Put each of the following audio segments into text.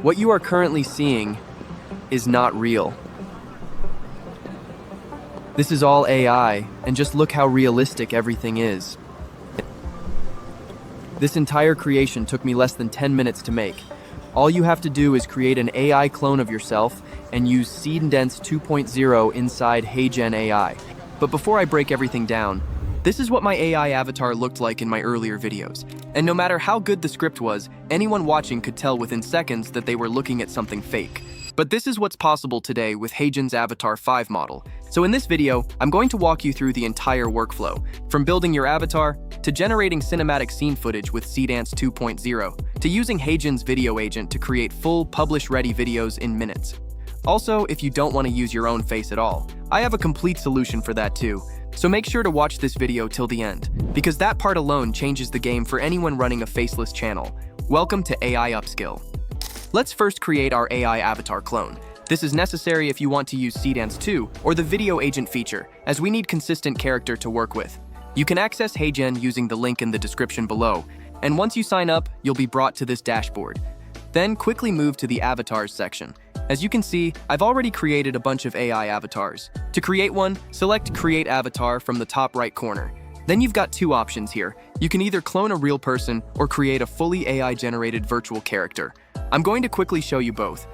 What you are currently seeing is not real. This is all AI, and just look how realistic everything is. This entire creation took me less than 10 minutes to make. All you have to do is create an AI clone of yourself and use Seedance 2.0 inside HeyGen AI. But before I break everything down, this is what my AI avatar looked like in my earlier videos. And no matter how good the script was, anyone watching could tell within seconds that they were looking at something fake. But this is what's possible today with HeyGen's Avatar 5 model. So in this video, I'm going to walk you through the entire workflow, from building your avatar, to generating cinematic scene footage with Seedance 2.0, to using HeyGen's video agent to create full, publish-ready videos in minutes. Also, if you don't want to use your own face at all, I have a complete solution for that too. So make sure to watch this video till the end, because that part alone changes the game for anyone running a faceless channel. Welcome to AI Upskill. Let's first create our AI avatar clone. This is necessary if you want to use Seedance 2 or the video agent feature, as we need consistent character to work with. You can access HeyGen using the link in the description below, and once you sign up, you'll be brought to this dashboard. Then quickly move to the avatars section. As you can see, I've already created a bunch of AI avatars. To create one, select Create Avatar from the top right corner. Then you've got two options here. You can either clone a real person or create a fully AI-generated virtual character. I'm going to quickly show you both.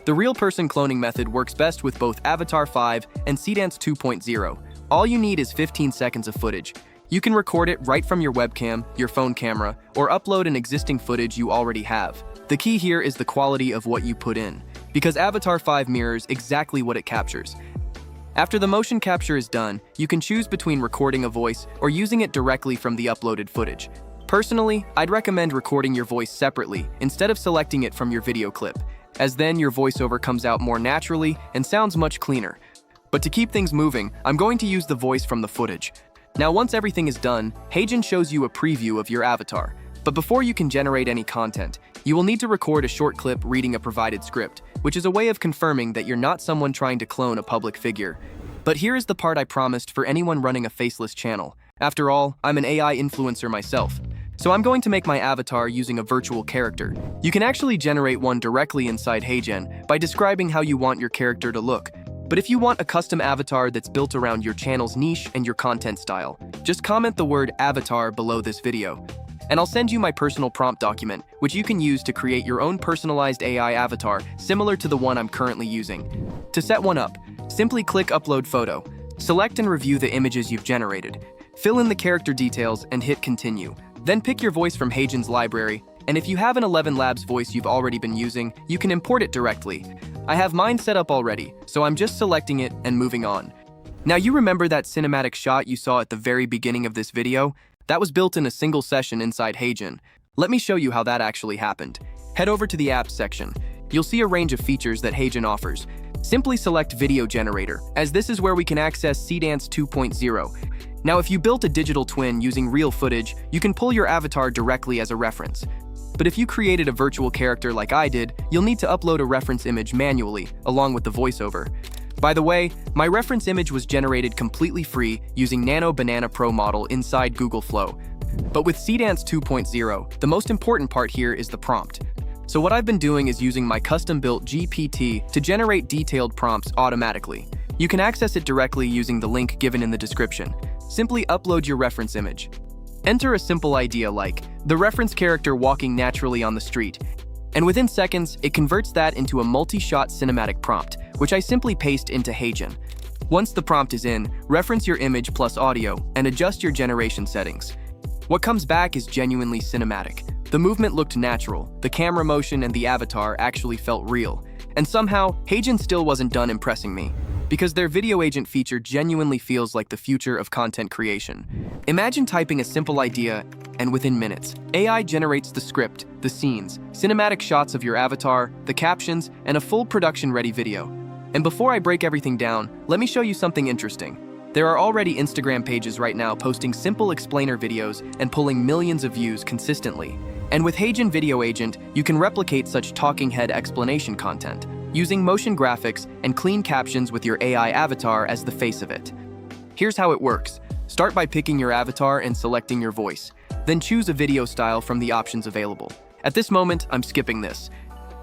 The real person cloning method works best with both Avatar 5 and Seedance 2.0. All you need is 15 seconds of footage. You can record it right from your webcam, your phone camera, or upload an existing footage you already have. The key here is the quality of what you put in, because Avatar 5 mirrors exactly what it captures. After the motion capture is done, you can choose between recording a voice or using it directly from the uploaded footage. Personally, I'd recommend recording your voice separately instead of selecting it from your video clip, as then your voiceover comes out more naturally and sounds much cleaner. But to keep things moving, I'm going to use the voice from the footage. Now once everything is done, HeyGen shows you a preview of your avatar. But before you can generate any content, you will need to record a short clip reading a provided script, which is a way of confirming that you're not someone trying to clone a public figure. But here is the part I promised for anyone running a faceless channel. After all, I'm an AI influencer myself. So I'm going to make my avatar using a virtual character. You can actually generate one directly inside HeyGen by describing how you want your character to look. But if you want a custom avatar that's built around your channel's niche and your content style, just comment the word avatar below this video. And I'll send you my personal prompt document, which you can use to create your own personalized AI avatar similar to the one I'm currently using. To set one up, simply click Upload Photo. Select and review the images you've generated. Fill in the character details and hit Continue. Then pick your voice from HeyGen's library, and if you have an 11 Labs voice you've already been using, you can import it directly. I have mine set up already, so I'm just selecting it and moving on. Now you remember that cinematic shot you saw at the very beginning of this video? That was built in a single session inside HeyGen. Let me show you how that actually happened. Head over to the Apps section. You'll see a range of features that HeyGen offers. Simply select Video Generator, as this is where we can access Seedance 2.0. Now if you built a digital twin using real footage, you can pull your avatar directly as a reference. But if you created a virtual character like I did, you'll need to upload a reference image manually, along with the voiceover. By the way, my reference image was generated completely free using Nano Banana Pro model inside Google Flow. But with Seedance 2.0, the most important part here is the prompt. So what I've been doing is using my custom-built GPT to generate detailed prompts automatically. You can access it directly using the link given in the description. Simply upload your reference image. Enter a simple idea like the reference character walking naturally on the street, and within seconds, it converts that into a multi-shot cinematic prompt, which I simply paste into HeyGen. Once the prompt is in, reference your image plus audio and adjust your generation settings. What comes back is genuinely cinematic. The movement looked natural, the camera motion and the avatar actually felt real. And somehow, HeyGen still wasn't done impressing me, because their video agent feature genuinely feels like the future of content creation. Imagine typing a simple idea, and within minutes, AI generates the script, the scenes, cinematic shots of your avatar, the captions, and a full production-ready video. And before I break everything down, let me show you something interesting. There are already Instagram pages right now posting simple explainer videos and pulling millions of views consistently. And with HeyGen Video Agent, you can replicate such talking head explanation content, using motion graphics and clean captions with your AI avatar as the face of it. Here's how it works. Start by picking your avatar and selecting your voice. Then choose a video style from the options available. At this moment, I'm skipping this.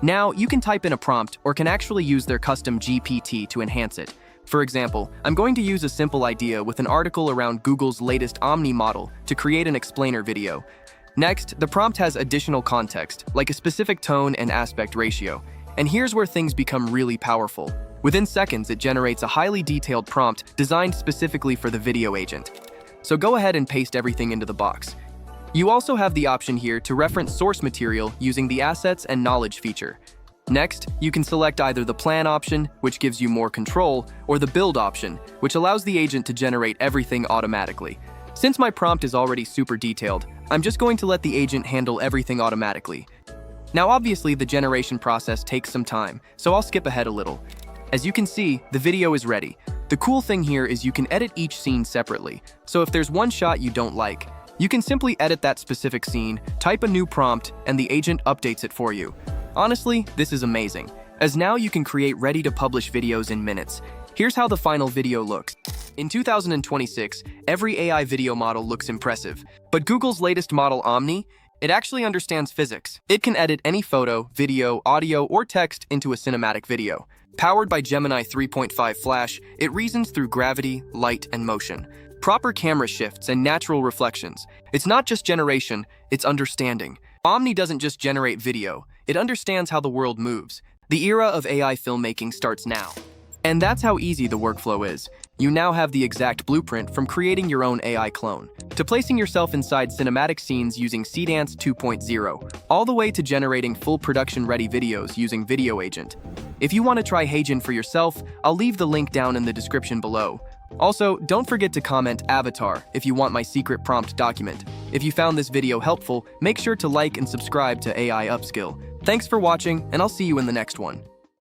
Now, you can type in a prompt or can actually use their custom GPT to enhance it. For example, I'm going to use a simple idea with an article around Google's latest Omni model to create an explainer video. Next, the prompt has additional context, like a specific tone and aspect ratio. And here's where things become really powerful. Within seconds, it generates a highly detailed prompt designed specifically for the video agent. So go ahead and paste everything into the box. You also have the option here to reference source material using the Assets and Knowledge feature. Next, you can select either the Plan option, which gives you more control, or the Build option, which allows the agent to generate everything automatically. Since my prompt is already super detailed, I'm just going to let the agent handle everything automatically. Now obviously the generation process takes some time, so I'll skip ahead a little. As you can see, the video is ready. The cool thing here is you can edit each scene separately, so if there's one shot you don't like, you can simply edit that specific scene, type a new prompt, and the agent updates it for you. Honestly, this is amazing, as now you can create ready-to-publish videos in minutes. Here's how the final video looks. In 2026, every AI video model looks impressive, but Google's latest model, Omni, it actually understands physics. It can edit any photo, video, audio, or text into a cinematic video. Powered by Gemini 3.5 Flash, it reasons through gravity, light, and motion. Proper camera shifts and natural reflections. It's not just generation, it's understanding. Omni doesn't just generate video, it understands how the world moves. The era of AI filmmaking starts now. And that's how easy the workflow is. You now have the exact blueprint from creating your own AI clone, to placing yourself inside cinematic scenes using Seedance 2.0, all the way to generating full production-ready videos using Video Agent. If you want to try HeyGen for yourself, I'll leave the link down in the description below. Also, don't forget to comment Avatar if you want my secret prompt document. If you found this video helpful, make sure to like and subscribe to AI Upskill. Thanks for watching, and I'll see you in the next one.